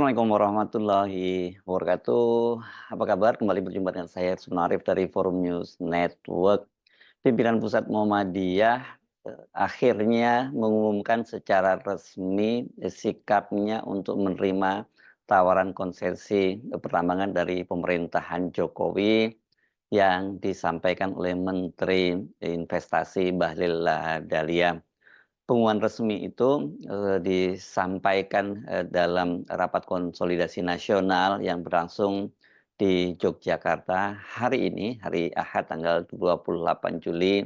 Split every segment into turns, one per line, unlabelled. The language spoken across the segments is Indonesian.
Assalamualaikum warahmatullahi wabarakatuh. Apa kabar? Kembali berjumpa dengan saya Yusuf Arif dari Forum News Network. Pimpinan Pusat Muhammadiyah akhirnya mengumumkan secara resmi sikapnya untuk menerima tawaran konsesi pertambangan dari pemerintahan Jokowi yang disampaikan oleh Menteri Investasi Bahlil Lahadalia. Pengumuman resmi itu disampaikan dalam rapat konsolidasi nasional yang berlangsung di Yogyakarta hari ini, hari Ahad tanggal 28 Juli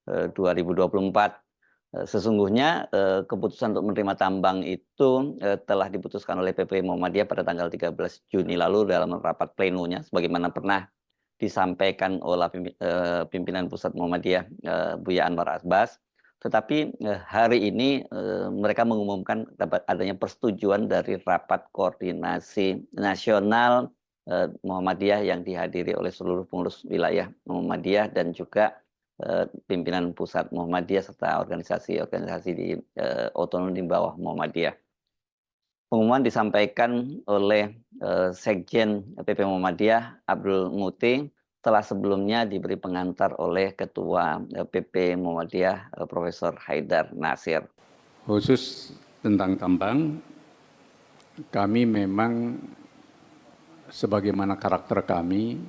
2024. Sesungguhnya keputusan untuk menerima tambang itu telah diputuskan oleh PP Muhammadiyah pada tanggal 13 Juni lalu dalam rapat plenonya, sebagaimana pernah disampaikan oleh pimpinan Pusat Muhammadiyah Buya Anwar Abbas. Tetapi hari ini mereka mengumumkan adanya persetujuan dari rapat koordinasi nasional Muhammadiyah yang dihadiri oleh seluruh pengurus wilayah Muhammadiyah dan juga pimpinan pusat Muhammadiyah serta organisasi-organisasi di otonom di bawah Muhammadiyah. Pengumuman disampaikan oleh Sekjen PP Muhammadiyah Abdul Muti setelah sebelumnya diberi pengantar oleh Ketua PP Muhammadiyah Profesor Haidar Nasir.
Khusus tentang tambang, kami memang sebagaimana karakter kami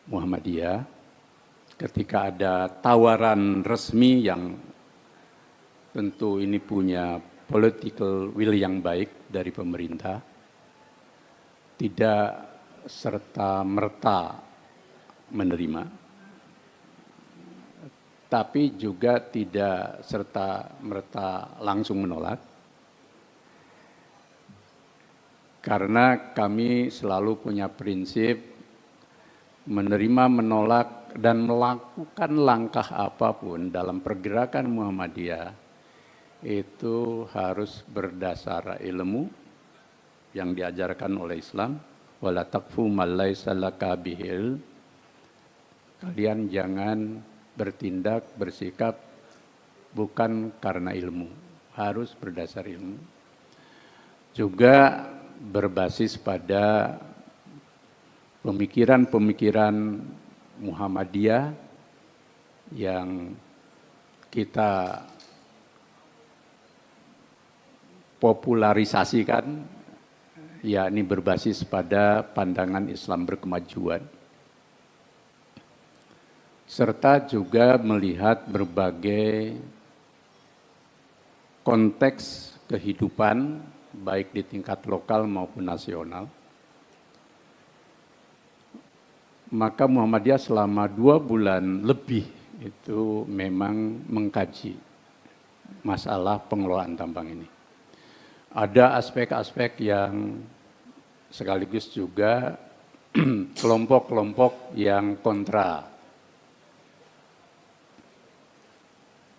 Muhammadiyah, ketika ada tawaran resmi yang tentu ini punya political will yang baik dari pemerintah, tidak serta-merta menerima, tapi juga tidak serta-merta langsung menolak, karena kami selalu punya prinsip menerima, menolak, dan melakukan langkah apapun dalam pergerakan Muhammadiyah itu harus berdasar ilmu yang diajarkan oleh Islam. Wala taqfu ma laysa laka bihil. Kalian jangan bertindak, bersikap bukan karena ilmu, harus berdasar ilmu. Juga berbasis pada pemikiran-pemikiran Muhammadiyah yang kita popularisasikan, yakni berbasis pada pandangan Islam berkemajuan, serta juga melihat berbagai konteks kehidupan baik di tingkat lokal maupun nasional. Maka Muhammadiyah selama 2 bulan lebih itu memang mengkaji masalah pengelolaan tambang ini. Ada aspek-aspek yang sekaligus juga kelompok-kelompok yang kontra,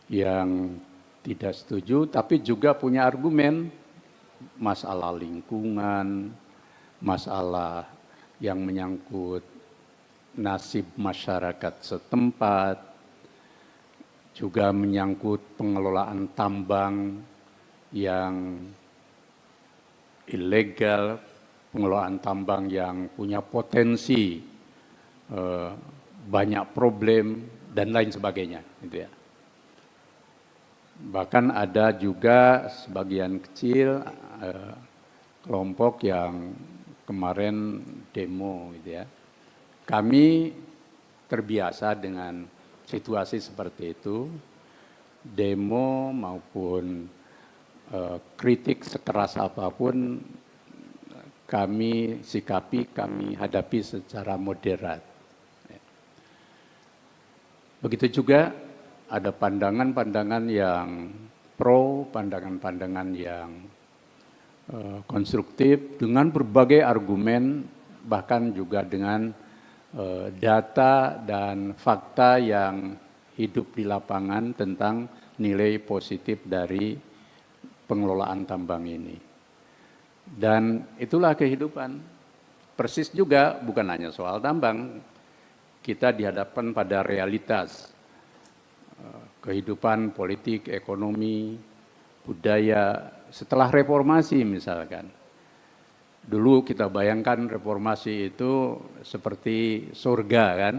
yang tidak setuju, tapi juga punya argumen masalah lingkungan, masalah yang menyangkut nasib masyarakat setempat, juga menyangkut pengelolaan tambang yang ilegal, pengelolaan tambang yang punya potensi banyak problem dan lain sebagainya, gitu ya. Bahkan ada juga sebagian kecil kelompok yang kemarin demo, gitu ya. Kami terbiasa dengan situasi seperti itu, demo maupun kritik sekeras apapun kami sikapi, kami hadapi secara moderat. Begitu juga ada pandangan-pandangan yang pro, pandangan-pandangan yang konstruktif dengan berbagai argumen, bahkan juga dengan data dan fakta yang hidup di lapangan tentang nilai positif dari pengelolaan tambang ini. Dan itulah kehidupan. Persis juga bukan hanya soal tambang, kita dihadapkan pada realitas kehidupan politik, ekonomi, budaya setelah reformasi misalkan. Dulu kita bayangkan reformasi itu seperti surga kan.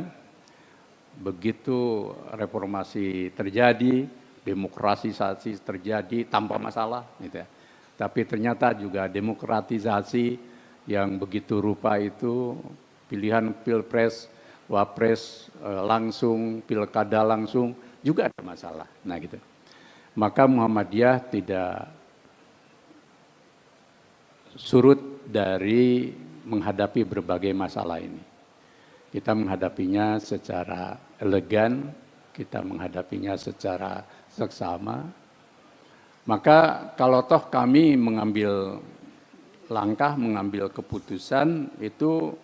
Begitu reformasi terjadi, demokratisasi terjadi tanpa masalah gitu ya. Tapi ternyata juga demokratisasi yang begitu rupa itu, pilihan pilpres, wapres langsung, pilkada langsung juga ada masalah. Nah gitu. Maka Muhammadiyah tidak surut dari menghadapi berbagai masalah ini. Kita menghadapinya secara elegan, kita menghadapinya secara seksama. Maka kalau toh kami mengambil langkah, mengambil keputusan itu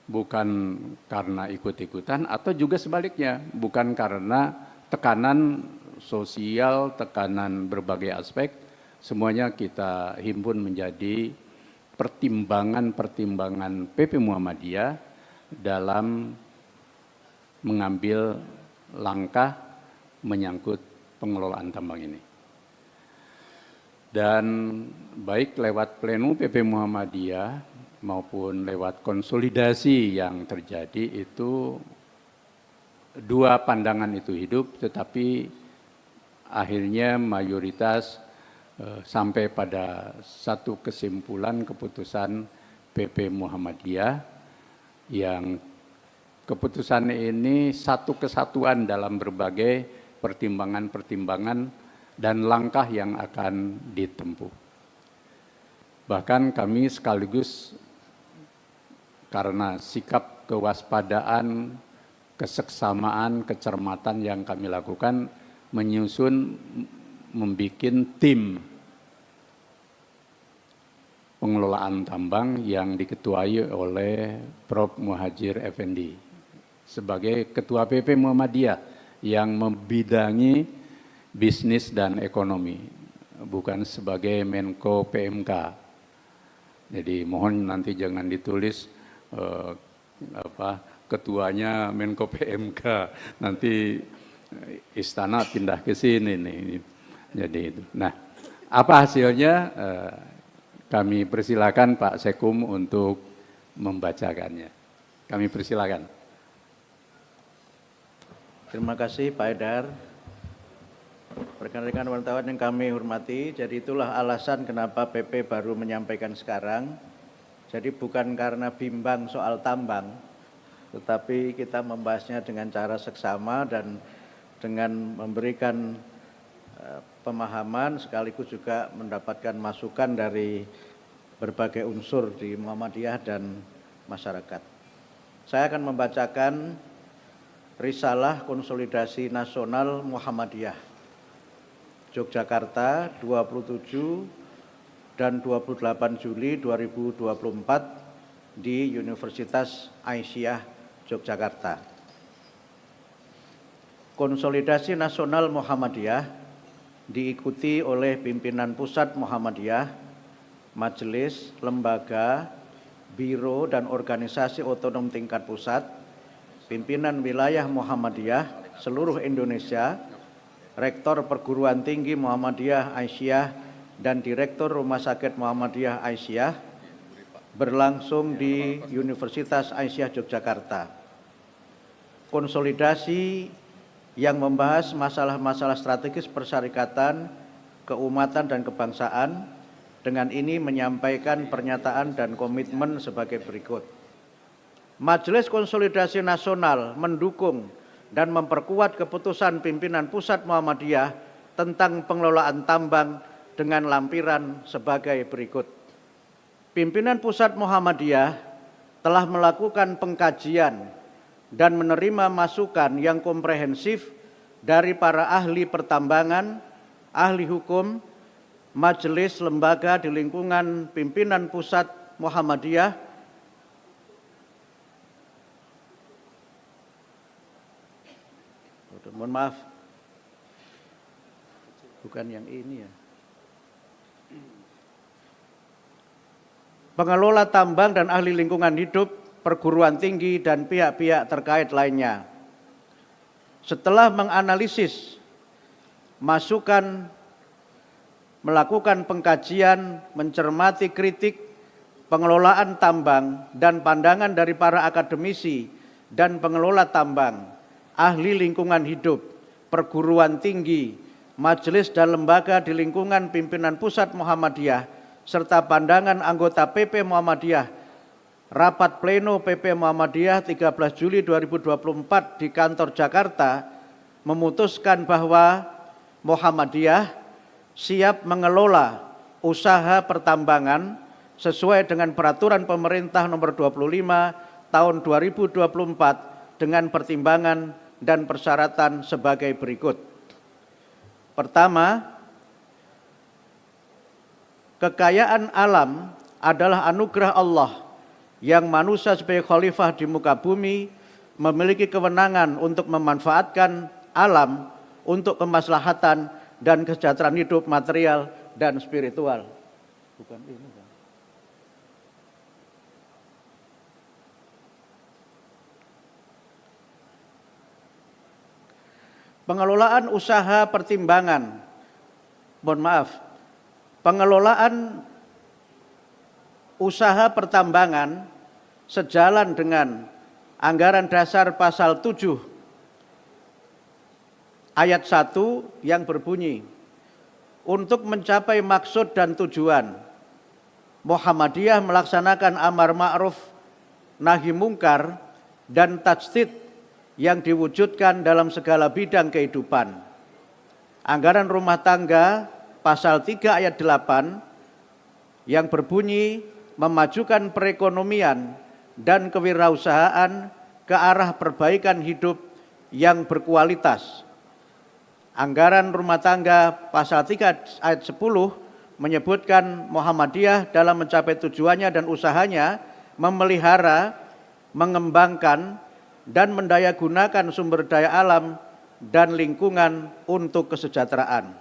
bukan karena ikut-ikutan atau juga sebaliknya, bukan karena tekanan sosial, tekanan berbagai aspek, semuanya kita himpun menjadi pertimbangan-pertimbangan PP Muhammadiyah dalam mengambil langkah menyangkut pengelolaan tambang ini. Dan baik lewat pleno PP Muhammadiyah maupun lewat konsolidasi yang terjadi itu dua pandangan itu hidup, tetapi akhirnya mayoritas sampai pada satu kesimpulan keputusan PP Muhammadiyah yang keputusan ini satu kesatuan dalam berbagai pertimbangan-pertimbangan dan langkah yang akan ditempuh. Bahkan kami sekaligus karena sikap kewaspadaan, keseksamaan, kecermatan yang kami lakukan menyusun membuat tim pengelolaan tambang yang diketuai oleh Prof. Muhajir Effendi sebagai Ketua PP Muhammadiyah yang membidangi bisnis dan ekonomi, bukan sebagai Menko PMK. Jadi mohon nanti jangan ditulis ketuanya Menko PMK, nanti istana pindah ke sini nih. Jadi itu. Nah, apa hasilnya? Kami persilakan Pak Sekum untuk membacakannya. Kami persilakan.
Terima kasih Pak Haidar. Rekan-rekan wartawan yang kami hormati, jadi itulah alasan kenapa PP baru menyampaikan sekarang. Jadi bukan karena bimbang soal tambang, tetapi kita membahasnya dengan cara seksama dan dengan memberikan pemahaman sekaligus juga mendapatkan masukan dari berbagai unsur di Muhammadiyah dan masyarakat. Saya akan membacakan Risalah Konsolidasi Nasional Muhammadiyah Yogyakarta 27 dan 28 Juli 2024 di Universitas Aisyah Yogyakarta. Konsolidasi Nasional Muhammadiyah diikuti oleh pimpinan pusat Muhammadiyah, majelis, lembaga, biro, dan organisasi otonom tingkat pusat, pimpinan wilayah Muhammadiyah seluruh Indonesia, rektor perguruan tinggi Muhammadiyah Aisyah, dan direktur Rumah Sakit Muhammadiyah Aisyah berlangsung di Universitas Aisyah Yogyakarta. Konsolidasi yang membahas masalah-masalah strategis persyarikatan, keumatan, dan kebangsaan, dengan ini menyampaikan pernyataan dan komitmen sebagai berikut. Majelis Konsolidasi Nasional mendukung dan memperkuat keputusan pimpinan pusat Muhammadiyah tentang pengelolaan tambang dengan lampiran sebagai berikut. Pimpinan pusat Muhammadiyah telah melakukan pengkajian dan menerima masukan yang komprehensif dari para ahli pertambangan, ahli hukum, majelis lembaga di lingkungan pimpinan pusat Muhammadiyah, mohon maaf, bukan yang ini ya. Pengelola tambang dan ahli lingkungan hidup, perguruan tinggi, dan pihak-pihak terkait lainnya. Setelah menganalisis masukan, melakukan pengkajian, mencermati kritik, pengelolaan tambang, dan pandangan dari para akademisi dan pengelola tambang, ahli lingkungan hidup, perguruan tinggi, majelis dan lembaga di lingkungan pimpinan pusat Muhammadiyah, serta pandangan anggota PP Muhammadiyah, rapat pleno PP Muhammadiyah 13 Juli 2024 di kantor Jakarta, memutuskan bahwa Muhammadiyah siap mengelola usaha pertambangan sesuai dengan peraturan pemerintah nomor 25 tahun 2024 dengan pertimbangan dan persyaratan sebagai berikut. Pertama, kekayaan alam adalah anugerah Allah yang manusia sebagai khalifah di muka bumi memiliki kewenangan untuk memanfaatkan alam untuk kemaslahatan dan kesejahteraan hidup material dan spiritual. Bukan ini, Bang. Pengelolaan usaha pertambangan, pengelolaan usaha pertambangan sejalan dengan anggaran dasar pasal 7 ayat 1 yang berbunyi, untuk mencapai maksud dan tujuan, Muhammadiyah melaksanakan amar ma'ruf nahi mungkar dan tajdid yang diwujudkan dalam segala bidang kehidupan. Anggaran rumah tangga pasal 3 ayat 8 yang berbunyi memajukan perekonomian dan kewirausahaan ke arah perbaikan hidup yang berkualitas. Anggaran rumah tangga pasal 3 ayat 10 menyebutkan Muhammadiyah dalam mencapai tujuannya dan usahanya memelihara, mengembangkan, dan mendayagunakan sumber daya alam dan lingkungan untuk kesejahteraan.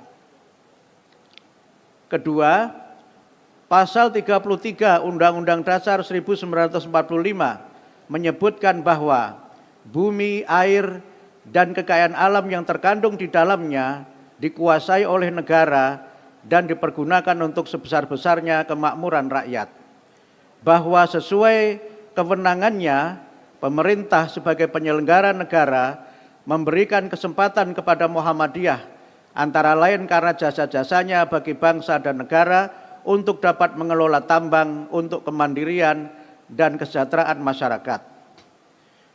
Kedua, pasal 33 Undang-Undang Dasar 1945 menyebutkan bahwa bumi, air, dan kekayaan alam yang terkandung di dalamnya dikuasai oleh negara dan dipergunakan untuk sebesar-besarnya kemakmuran rakyat. Bahwa sesuai kewenangannya, pemerintah sebagai penyelenggara negara memberikan kesempatan kepada Muhammadiyah antara lain karena jasa-jasanya bagi bangsa dan negara untuk dapat mengelola tambang untuk kemandirian dan kesejahteraan masyarakat.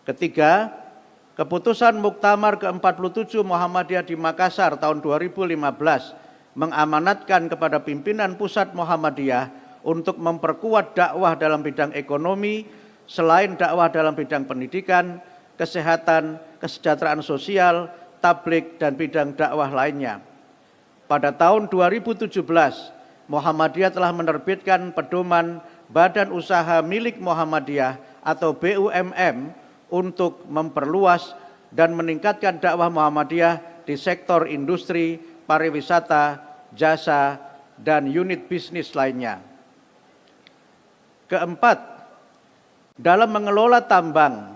Ketiga, keputusan Muktamar ke-47 Muhammadiyah di Makassar tahun 2015 mengamanatkan kepada pimpinan pusat Muhammadiyah untuk memperkuat dakwah dalam bidang ekonomi, selain dakwah dalam bidang pendidikan, kesehatan, kesejahteraan sosial, tabligh, dan bidang dakwah lainnya. Pada tahun 2017, Muhammadiyah telah menerbitkan pedoman Badan Usaha Milik Muhammadiyah atau BUMM untuk memperluas dan meningkatkan dakwah Muhammadiyah di sektor industri, pariwisata, jasa, dan unit bisnis lainnya. Keempat, dalam mengelola tambang,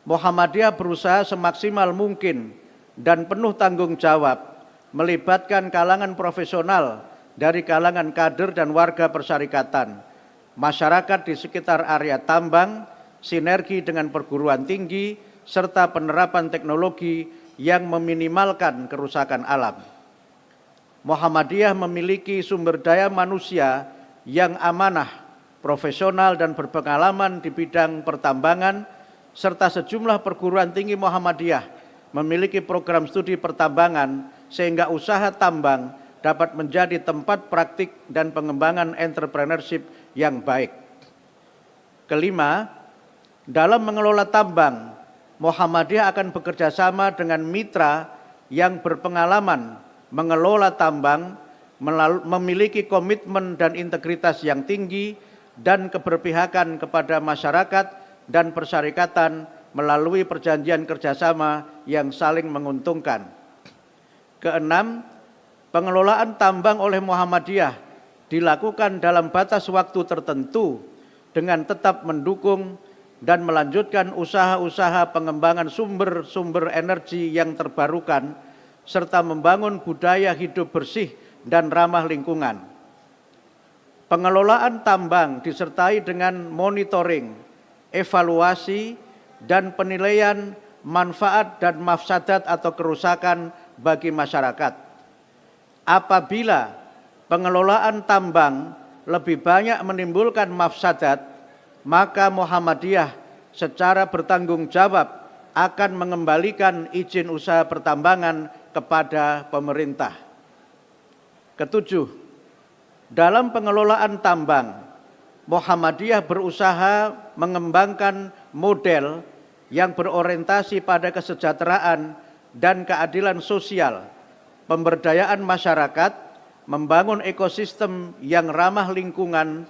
Muhammadiyah berusaha semaksimal mungkin dan penuh tanggung jawab melibatkan kalangan profesional dari kalangan kader dan warga persyarikatan, masyarakat di sekitar area tambang, sinergi dengan perguruan tinggi, serta penerapan teknologi yang meminimalkan kerusakan alam. Muhammadiyah memiliki sumber daya manusia yang amanah, profesional dan berpengalaman di bidang pertambangan, serta sejumlah perguruan tinggi Muhammadiyah memiliki program studi pertambangan sehingga usaha tambang dapat menjadi tempat praktik dan pengembangan entrepreneurship yang baik. Kelima, dalam mengelola tambang, Muhammadiyah akan bekerja sama dengan mitra yang berpengalaman mengelola tambang, memiliki komitmen dan integritas yang tinggi, dan keberpihakan kepada masyarakat dan persyarikatan melalui perjanjian kerjasama yang saling menguntungkan. Keenam, pengelolaan tambang oleh Muhammadiyah dilakukan dalam batas waktu tertentu dengan tetap mendukung dan melanjutkan usaha-usaha pengembangan sumber-sumber energi yang terbarukan serta membangun budaya hidup bersih dan ramah lingkungan. Pengelolaan tambang disertai dengan monitoring, evaluasi, dan penilaian manfaat dan mafsadat atau kerusakan bagi masyarakat. Apabila pengelolaan tambang lebih banyak menimbulkan mafsadat, maka Muhammadiyah secara bertanggung jawab akan mengembalikan izin usaha pertambangan kepada pemerintah. Ketujuh, dalam pengelolaan tambang, Muhammadiyah berusaha mengembangkan model yang berorientasi pada kesejahteraan dan keadilan sosial, pemberdayaan masyarakat, membangun ekosistem yang ramah lingkungan,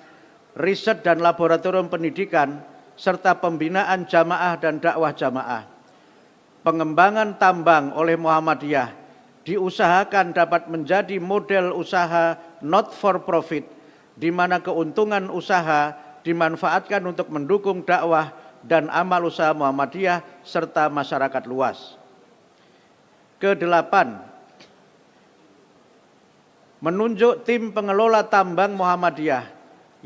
riset dan laboratorium pendidikan, serta pembinaan jamaah dan dakwah jamaah. Pengembangan tambang oleh Muhammadiyah diusahakan dapat menjadi model usaha not for profit, di mana keuntungan usaha dimanfaatkan untuk mendukung dakwah dan amal usaha Muhammadiyah serta masyarakat luas. Kedelapan, menunjuk tim pengelola tambang Muhammadiyah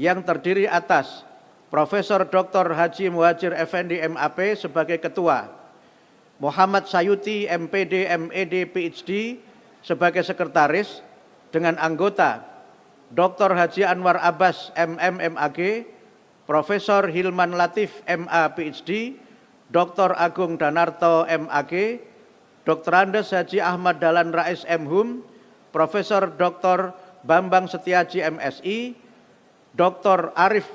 yang terdiri atas Profesor Dr. Haji Muhajir Effendi MAP sebagai Ketua, Muhammad Sayuti MPD MED PhD sebagai Sekretaris dengan anggota Dr. Haji Anwar Abbas MM MAG, Profesor Hilman Latif MA PhD, Dr. Agung Danarto MAG, Dr. Andes Haji Ahmad Dahlan Rais MHum, Profesor Dr. Bambang Setiaji MSI, Dr. Arif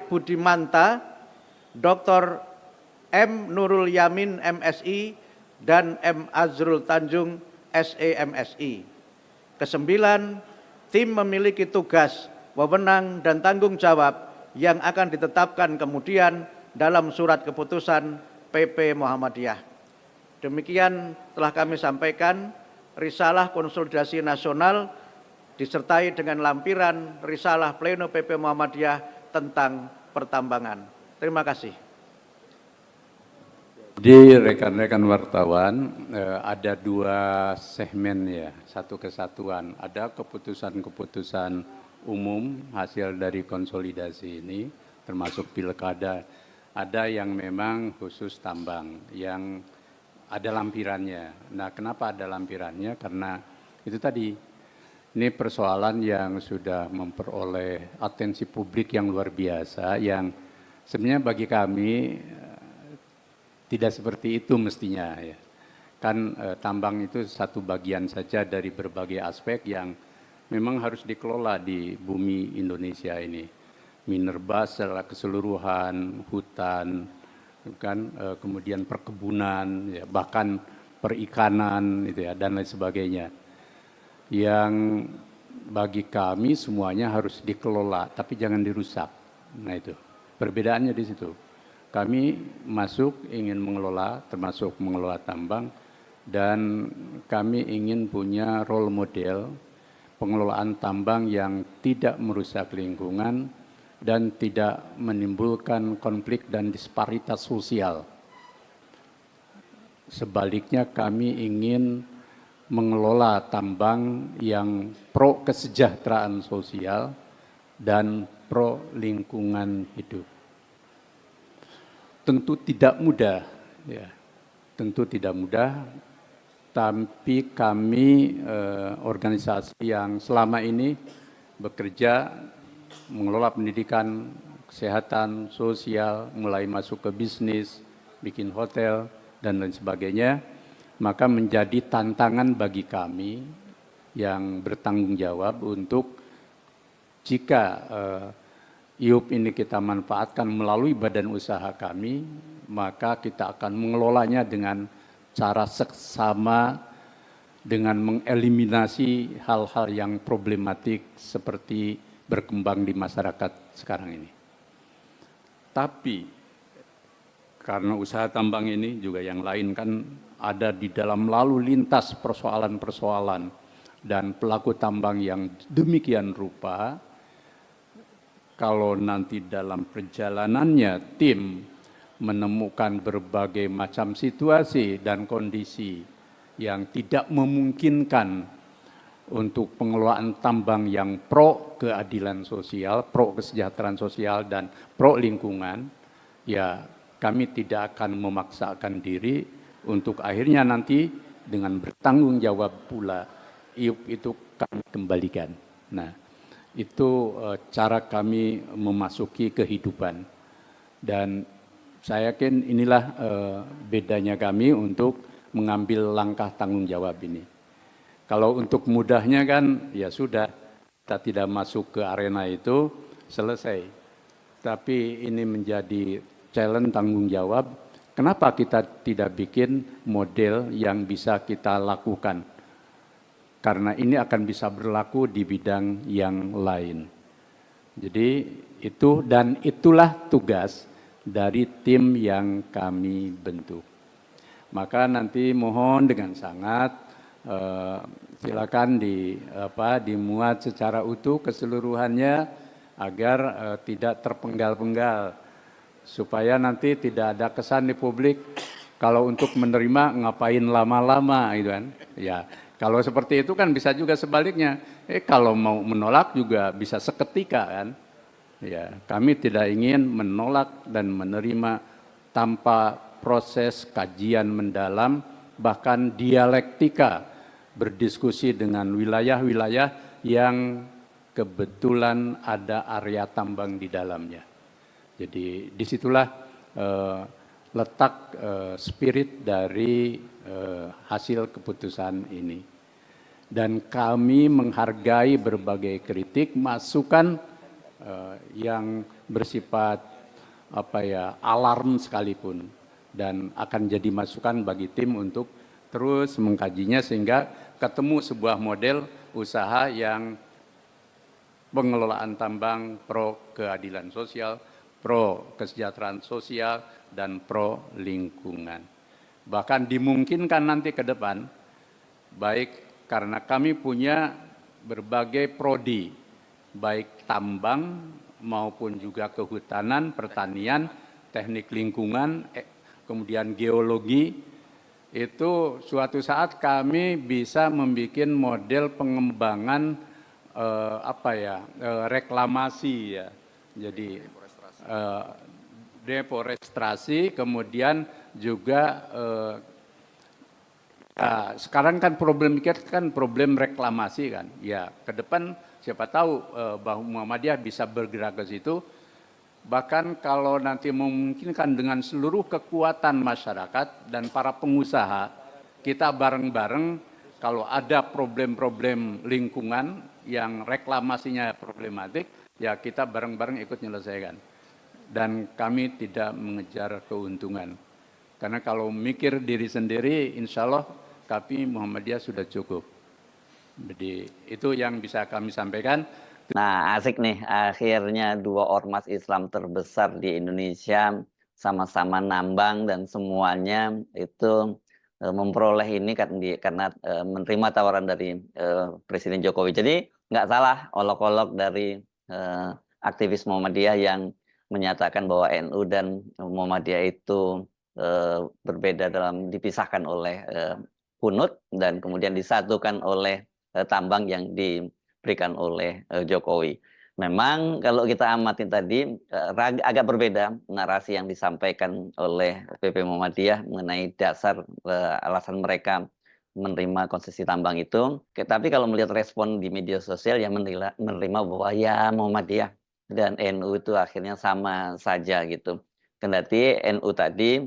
Budimanta, Dr. M. Nurul Yamin MSI, dan M. Azrul Tanjung SEMSI. Kesembilan, tim memiliki tugas, wewenang, dan tanggung jawab yang akan ditetapkan kemudian dalam surat keputusan PP Muhammadiyah. Demikian telah kami sampaikan Risalah Konsolidasi Nasional disertai dengan lampiran Risalah Pleno PP Muhammadiyah tentang pertambangan. Terima kasih.
Di rekan-rekan wartawan ada dua segmen ya, satu kesatuan. Ada keputusan-keputusan umum hasil dari konsolidasi ini, termasuk pilkada. Ada yang memang khusus tambang, yang ada lampirannya. Nah, kenapa ada lampirannya? Karena itu tadi, ini persoalan yang sudah memperoleh atensi publik yang luar biasa, yang sebenarnya bagi kami tidak seperti itu mestinya ya. Kan tambang itu satu bagian saja dari berbagai aspek yang memang harus dikelola di bumi Indonesia ini. Minerba secara keseluruhan, hutan, kan, kemudian perkebunan, ya, bahkan perikanan itu ya, dan lain sebagainya. Yang bagi kami semuanya harus dikelola, tapi jangan dirusak. Nah itu, perbedaannya di situ. Kami masuk ingin mengelola, termasuk mengelola tambang, dan kami ingin punya role model pengelolaan tambang yang tidak merusak lingkungan dan tidak menimbulkan konflik dan disparitas sosial. Sebaliknya kami ingin mengelola tambang yang pro kesejahteraan sosial dan pro lingkungan hidup. Tentu tidak mudah, ya. Tentu tidak mudah, tapi kami organisasi yang selama ini bekerja mengelola pendidikan, kesehatan, sosial, mulai masuk ke bisnis, bikin hotel, dan lain sebagainya, maka menjadi tantangan bagi kami yang bertanggung jawab untuk jika IUP ini kita manfaatkan melalui badan usaha kami, maka kita akan mengelolanya dengan cara seksama dengan mengeliminasi hal-hal yang problematik seperti berkembang di masyarakat sekarang ini. Tapi karena usaha tambang ini juga yang lain kan ada di dalam lalu lintas persoalan-persoalan dan pelaku tambang yang demikian rupa. Kalau nanti dalam perjalanannya tim menemukan berbagai macam situasi dan kondisi yang tidak memungkinkan untuk pengelolaan tambang yang pro keadilan sosial, pro kesejahteraan sosial, dan pro lingkungan, ya kami tidak akan memaksakan diri untuk akhirnya nanti dengan bertanggung jawab pula IUP itu kami kembalikan. Nah, itu cara kami memasuki kehidupan. Dan saya yakin inilah bedanya kami untuk mengambil langkah tanggung jawab ini. Kalau untuk mudahnya kan ya sudah, kita tidak masuk ke arena itu, selesai. Tapi ini menjadi challenge tanggung jawab. Kenapa kita tidak bikin model yang bisa kita lakukan? Karena ini akan bisa berlaku di bidang yang lain. Jadi itu, dan itulah tugas dari tim yang kami bentuk. Maka nanti mohon dengan sangat silakan dimuat secara utuh keseluruhannya agar tidak terpenggal-penggal, supaya nanti tidak ada kesan di publik kalau untuk menerima ngapain lama-lama gitu kan. Ya, kalau seperti itu kan bisa juga sebaliknya. Kalau mau menolak juga bisa seketika kan. Ya, kami tidak ingin menolak dan menerima tanpa proses kajian mendalam, bahkan dialektika, berdiskusi dengan wilayah-wilayah yang kebetulan ada area tambang di dalamnya. Jadi disitulah letak spirit dari hasil keputusan ini. Dan kami menghargai berbagai kritik, masukan yang bersifat alarm sekalipun, dan akan jadi masukan bagi tim untuk terus mengkajinya sehingga ketemu sebuah model usaha yang pengelolaan tambang pro keadilan sosial, pro kesejahteraan sosial, dan pro lingkungan. Bahkan dimungkinkan nanti ke depan, baik karena kami punya berbagai prodi, baik tambang maupun juga kehutanan, pertanian, teknik lingkungan, kemudian geologi, itu suatu saat kami bisa membuat model pengembangan reklamasi ya. Jadi deforestasi, kemudian juga sekarang kan problem kita kan problem reklamasi kan. Ya, ke depan siapa tahu bahwa Muhammadiyah bisa bergerak ke situ. Bahkan kalau nanti memungkinkan dengan seluruh kekuatan masyarakat dan para pengusaha, kita bareng-bareng kalau ada problem-problem lingkungan yang reklamasinya problematik, ya kita bareng-bareng ikut menyelesaikan. Dan kami tidak mengejar keuntungan. Karena kalau mikir diri sendiri, insya Allah kami Muhammadiyah sudah cukup. Jadi itu yang bisa kami sampaikan.
Nah, asik nih, akhirnya dua ormas Islam terbesar di Indonesia sama-sama nambang dan semuanya itu memperoleh ini karena menerima tawaran dari Presiden Jokowi. Jadi nggak salah olok-olok dari aktivis Muhammadiyah yang menyatakan bahwa NU dan Muhammadiyah itu berbeda dalam dipisahkan oleh kunut dan kemudian disatukan oleh tambang yang diberikan oleh Jokowi. Memang kalau kita amati tadi agak berbeda narasi yang disampaikan oleh PP Muhammadiyah mengenai dasar alasan mereka menerima konsesi tambang itu. Tapi kalau melihat respon di media sosial yang menerima bahwa ya Muhammadiyah dan NU itu akhirnya sama saja gitu. Kendati NU tadi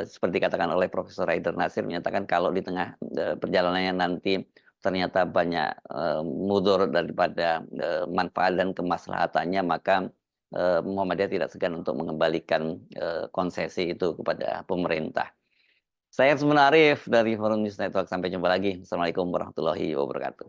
seperti dikatakan oleh Profesor Haidar Nasir menyatakan kalau di tengah perjalanannya nanti ternyata banyak mudarat daripada manfaat dan kemaslahatannya, maka Muhammadiyah tidak segan untuk mengembalikan konsesi itu kepada pemerintah. Saya Arif dari Forum News Network. Sampai jumpa lagi. Assalamualaikum warahmatullahi wabarakatuh.